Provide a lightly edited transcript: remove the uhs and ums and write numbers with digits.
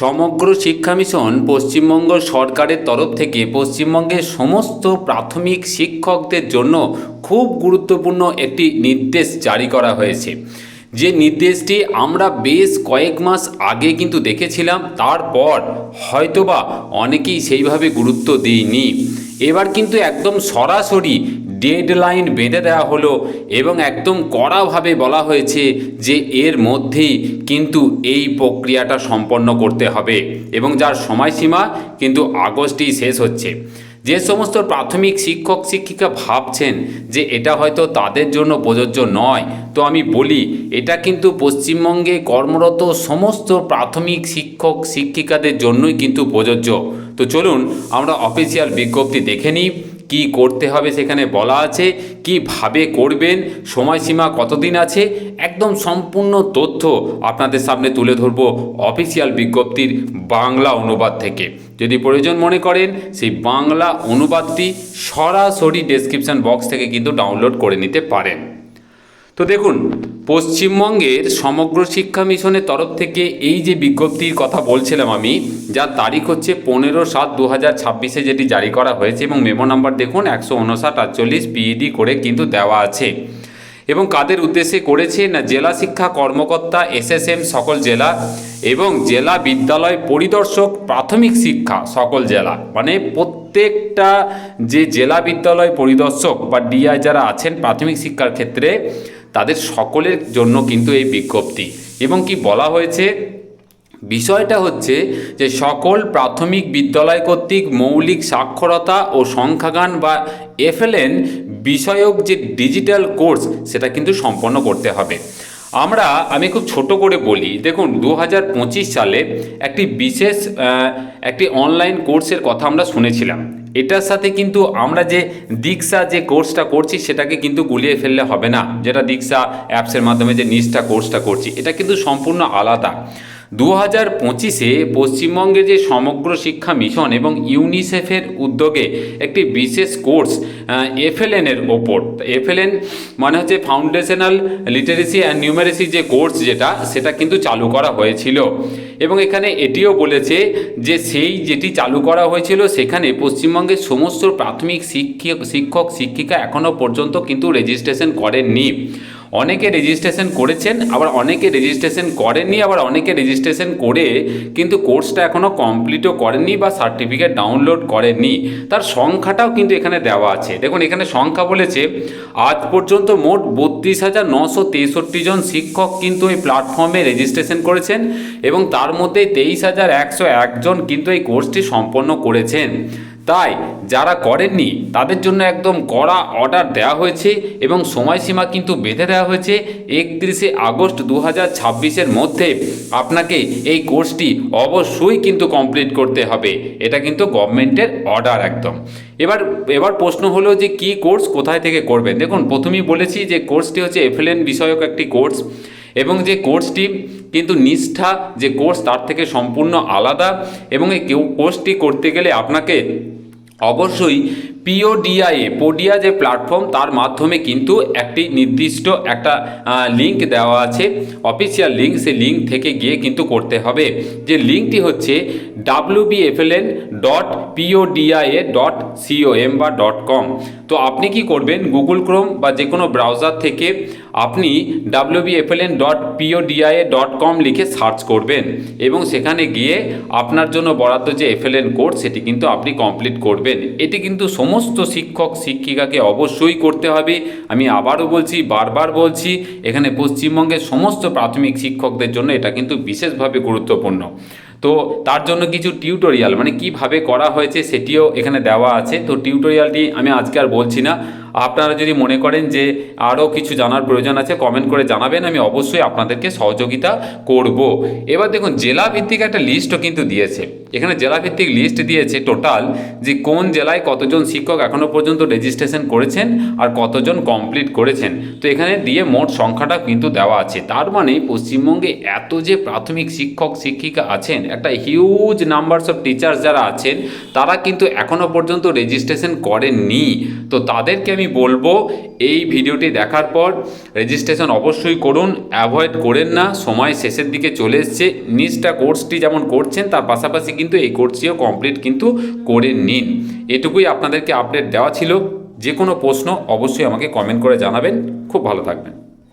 সমগ্র শিক্ষা মিশন পশ্চিমবঙ্গ সরকারের তরফ থেকে পশ্চিমবঙ্গের সমস্ত প্রাথমিক শিক্ষকদের জন্য খুব গুরুত্বপূর্ণ একটি নির্দেশ জারি করা হয়েছে। যে নির্দেশটি আমরা বেশ কয়েক মাস আগে কিন্তু দেখেছিলাম, তারপর হয়তোবা অনেকেই সেইভাবে গুরুত্ব দিইনি। এবার কিন্তু একদম সরাসরি ডেডলাইন বেঁধে দেওয়া হলো এবং একদম কড়াভাবে বলা হয়েছে যে এর মধ্যেই কিন্তু এই প্রক্রিয়াটা সম্পন্ন করতে হবে এবং যার সময়সীমা কিন্তু আগস্টেই শেষ হচ্ছে। যে সমস্ত প্রাথমিক শিক্ষক শিক্ষিকা ভাবছেন যে এটা হয়তো তাদের জন্য প্রযোজ্য নয়, তো আমি বলি এটা কিন্তু পশ্চিমবঙ্গে কর্মরত সমস্ত প্রাথমিক শিক্ষক শিক্ষিকাদের জন্যই কিন্তু প্রযোজ্য। তো চলুন আমরা অফিসিয়াল বিজ্ঞপ্তি দেখে নিই, কি করতে হবে সেখানে বলা আছে, কিভাবে করবেন, সময়সীমা কতদিন আছে, একদম সম্পূর্ণ তথ্য আপনাদের সামনে তুলে ধরব অফিসিয়াল বিজ্ঞপ্তির বাংলা অনুবাদ থেকে। যদি প্রয়োজন মনে করেন সেই বাংলা অনুবাদটি সরাসরি ডেসক্রিপশন বক্স থেকে কিন্তু ডাউনলোড করে নিতে পারেন। তো দেখুন, পশ্চিমবঙ্গের সমগ্র শিক্ষা মিশনের তরফ থেকে এই যে বিজ্ঞপ্তির কথা বলছিলাম আমি, যার তারিখ হচ্ছে 15/7/2026 যেটি জারি করা হয়েছে এবং মেমো নাম্বার দেখুন 159/48 পিইডি করে কিন্তু দেওয়া আছে। এবং কাদের উদ্দেশ্যে করেছে না, জেলা শিক্ষা কর্মকর্তা এসএসএম সকল জেলা এবং জেলা বিদ্যালয় পরিদর্শক প্রাথমিক শিক্ষা সকল জেলা, মানে প্রত্যেকটা যে জেলা বিদ্যালয় পরিদর্শক বা ডিআই যারা আছেন প্রাথমিক শিক্ষার ক্ষেত্রে, তাদের সকলের জন্য কিন্তু এই বিজ্ঞপ্তি। এবং কি বলা হয়েছে, বিষয়টা হচ্ছে যে সকল প্রাথমিক বিদ্যালয় কর্তৃক মৌলিক সাক্ষরতা ও সংখ্যাগান বা এফএলএন বিষয়ক যে ডিজিটাল কোর্স সেটা কিন্তু সম্পন্ন করতে হবে। আমি খুব ছোট করে বলি, দেখুন 2025 সালে একটি বিশেষ একটি অনলাইন কোর্সের কথা আমরা শুনেছিলাম। এটার সাথে কিন্তু আমরা যে দীক্ষা যে কোর্সটা করছি সেটাকে কিন্তু গুলিয়ে ফেললে হবে না। যেটা দীক্ষা অ্যাপসের মাধ্যমে যে নিষ্ঠা কোর্সটা করছি, এটা কিন্তু সম্পূর্ণ আলাদা। 2025-এ পশ্চিমবঙ্গে যে সমগ্র শিক্ষা মিশন এবং ইউনিসেফের উদ্যোগে একটি বিশেষ কোর্স এফএলএনের ওপর, এফএলএন মানে হচ্ছে ফাউন্ডেশনাল লিটারেসি অ্যান্ড নিউমেরেসি যে কোর্স সেটা কিন্তু চালু করা হয়েছিল। এবং এখানে এটিও বলেছে যে সেই যেটি চালু করা হয়েছিল সেখানে পশ্চিমবঙ্গের সমস্ত প্রাথমিক শিক্ষক শিক্ষিকা এখনও পর্যন্ত কিন্তু রেজিস্ট্রেশন করেননি। অনেকে রেজিস্ট্রেশন করেছেন, আবার অনেকে রেজিস্ট্রেশন করেননি, আবার অনেকে রেজিস্ট্রেশন করে কিন্তু কোর্সটা এখনও কমপ্লিটও করেননি বা সার্টিফিকেট ডাউনলোড করেননি। তার সংখ্যাটাও কিন্তু এখানে দেওয়া আছে। দেখুন এখানে সংখ্যা বলেছে, আজ পর্যন্ত মোট 32,963 জন শিক্ষক কিন্তু এই প্ল্যাটফর্মে রেজিস্ট্রেশন করেছেন এবং তার মধ্যে 23,101 জন কিন্তু এই কোর্সটি সম্পন্ন করেছেন। তাই যারা করেননি তাদের জন্য একদম কড়া অর্ডার দেওয়া হয়েছে এবং সময়সীমা কিন্তু বেঁধে দেওয়া হয়েছে 31শে আগস্ট 2026-এর মধ্যে আপনাকে এই কোর্সটি অবশ্যই কিন্তু কমপ্লিট করতে হবে। এটা কিন্তু গভর্নমেন্টের অর্ডার একদম। এবার প্রশ্ন হলো যে কি কোর্স, কোথায় থেকে করবেন। দেখুন প্রথমেই বলেছি যে কোর্সটি হচ্ছে এফএলএন বিষয়ক একটি কোর্স এবং যে কোর্সটি কিন্তু নিষ্ঠা যে কোর্স তার থেকে সম্পূর্ণ আলাদা। এবং এই কোর্সটি করতে গেলে আপনাকে অবশ্যই পোডিয়া যে প্ল্যাটফর্ম তার মাধ্যমে কিন্তু একটি নির্দিষ্ট একটা লিঙ্ক দেওয়া আছে, অফিসিয়াল লিঙ্ক, সেই লিঙ্ক থেকে গিয়ে কিন্তু করতে হবে। যে লিঙ্কটি হচ্ছে wbfln.podia.com বা .com। তো আপনি কি করবেন, গুগল ক্রোম বা যে কোনো ব্রাউজার থেকে আপনি wbfln.podia.com লিখে সার্চ করবেন এবং সেখানে গিয়ে আপনার জন্য বরাদ্দ যে এফএলএন কোর্স সেটি কিন্তু আপনি কমপ্লিট করবেন। এটি কিন্তু সমস্ত শিক্ষক শিক্ষিকাকে অবশ্যই করতে হবে। আমি আবারও বলছি, বারবার বলছি, এখানে পশ্চিমবঙ্গের সমস্ত প্রাথমিক শিক্ষকদের জন্য এটা কিন্তু বিশেষভাবে গুরুত্বপূর্ণ। তো তার জন্য কিছু টিউটোরিয়াল মানে কিভাবে করা হয়েছে সেটিও এখানে দেওয়া আছে। তো টিউটোরিয়ালটি আমি আজকে আর বলছি না। আপনারা যদি মনে করেন যে আরও কিছু জানার প্রয়োজন আছে কমেন্ট করে জানাবেন, আমি অবশ্যই আপনাদেরকে সহযোগিতা করব। এবার দেখুন জেলা ভিত্তিক একটা লিস্টও কিন্তু দিয়েছে। এখানে জেলা ভিত্তিক লিস্ট দিয়েছে টোটাল, যে কোন জেলায় কতজন শিক্ষক এখনও পর্যন্ত রেজিস্ট্রেশন করেছেন আর কতজন কমপ্লিট করেছেন। তো এখানে দিয়ে মোট সংখ্যাটা কিন্তু দেওয়া আছে। তার মানে পশ্চিমবঙ্গে এত যে প্রাথমিক শিক্ষক শিক্ষিকা আছেন একটা হিউজ নাম্বারস অফ টিচার্স যারা আছেন তারা কিন্তু এখনও পর্যন্ত রেজিস্ট্রেশন করেননি। তো তাদেরকে আমি বলবো এই ভিডিওটি দেখার পর রেজিস্ট্রেশন অবশ্যই করুন, অ্যাভয়েড করেন না। সময় শেষের দিকে চলে এসছে, নিচটা কোর্সটি যেমন করছেন তার পাশাপাশি কিন্তু এই কোর্সটিও কমপ্লিট কিন্তু করে নিন। এটুকুই আপনাদেরকে আপডেট দেওয়া ছিল। যে কোনো প্রশ্ন অবশ্যই আমাকে কমেন্ট করে জানাবেন। খুব ভালো থাকবেন।